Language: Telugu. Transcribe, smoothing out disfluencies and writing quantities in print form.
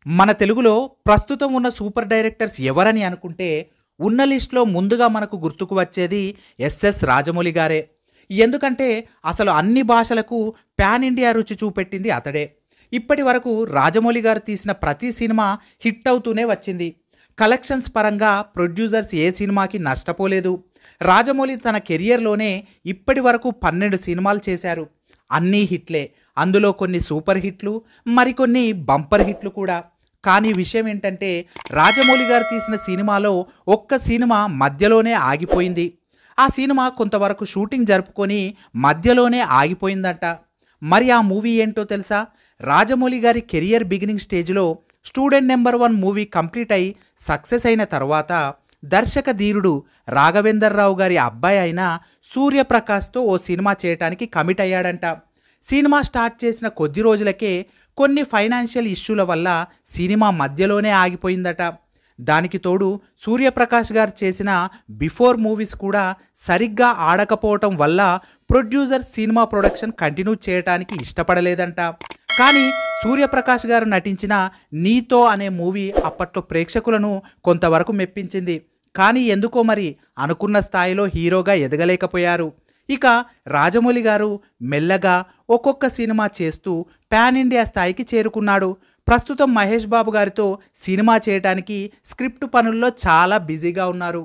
మన తెలుగులో ప్రస్తుతం ఉన్న సూపర్ డైరెక్టర్స్ ఎవరని అనుకుంటే ఉన్న లిస్ట్లో ముందుగా మనకు గుర్తుకు వచ్చేది ఎస్ఎస్ రాజమౌళి గారే. ఎందుకంటే అసలు అన్ని భాషలకు పాన్ ఇండియా రుచి చూపెట్టింది అతడే. ఇప్పటి వరకు రాజమౌళి గారు తీసిన ప్రతి సినిమా హిట్ అవుతూనే వచ్చింది. కలెక్షన్స్ పరంగా ప్రొడ్యూసర్స్ ఏ సినిమాకి నష్టపోలేదు. రాజమౌళి తన కెరియర్లోనే ఇప్పటి వరకు 12 సినిమాలు చేశారు. అన్నీ హిట్లే. అందులో కొన్ని సూపర్ హిట్లు, మరికొన్ని బంపర్ హిట్లు కూడా. కానీ విషయం ఏంటంటే రాజమౌళి గారు తీసిన సినిమాలో ఒక్క సినిమా మధ్యలోనే ఆగిపోయింది. ఆ సినిమా కొంతవరకు షూటింగ్ జరుపుకొని మధ్యలోనే ఆగిపోయిందట. మరి ఆ మూవీ ఏంటో తెలుసా? రాజమౌళి గారి కెరియర్ బిగినింగ్ స్టేజ్లో స్టూడెంట్ నెంబర్ 1 మూవీ కంప్లీట్ అయి సక్సెస్ అయిన తర్వాత దర్శక ధీరుడు రాఘవేందర్ రావు గారి అబ్బాయి అయిన సూర్యప్రకాష్తో ఓ సినిమా చేయటానికి కమిట్ అయ్యాడంట. సినిమా స్టార్ట్ చేసిన కొద్ది రోజులకే కొన్ని ఫైనాన్షియల్ ఇష్యూల వల్ల సినిమా మధ్యలోనే ఆగిపోయిందట. దానికి తోడు సూర్యప్రకాష్ గారు చేసిన బిఫోర్ మూవీస్ కూడా సరిగ్గా ఆడకపోవటం వల్ల ప్రొడ్యూసర్ సినిమా ప్రొడక్షన్ కంటిన్యూ చేయడానికి ఇష్టపడలేదంట. కానీ సూర్యప్రకాష్ గారు నటించిన నీతో అనే మూవీ అప్పట్లో ప్రేక్షకులను కొంతవరకు మెప్పించింది. కానీ ఎందుకో మరి అనుకున్న స్థాయిలో హీరోగా ఎదగలేకపోయారు. ఇక రాజమౌళి గారు మెల్లగా ఒక్కొక్క సినిమా చేస్తూ పాన్ ఇండియా స్థాయికి చేరుకున్నాడు. ప్రస్తుతం మహేష్ బాబు గారితో సినిమా చేయడానికి స్క్రిప్ట్ పనుల్లో చాలా బిజీగా ఉన్నారు.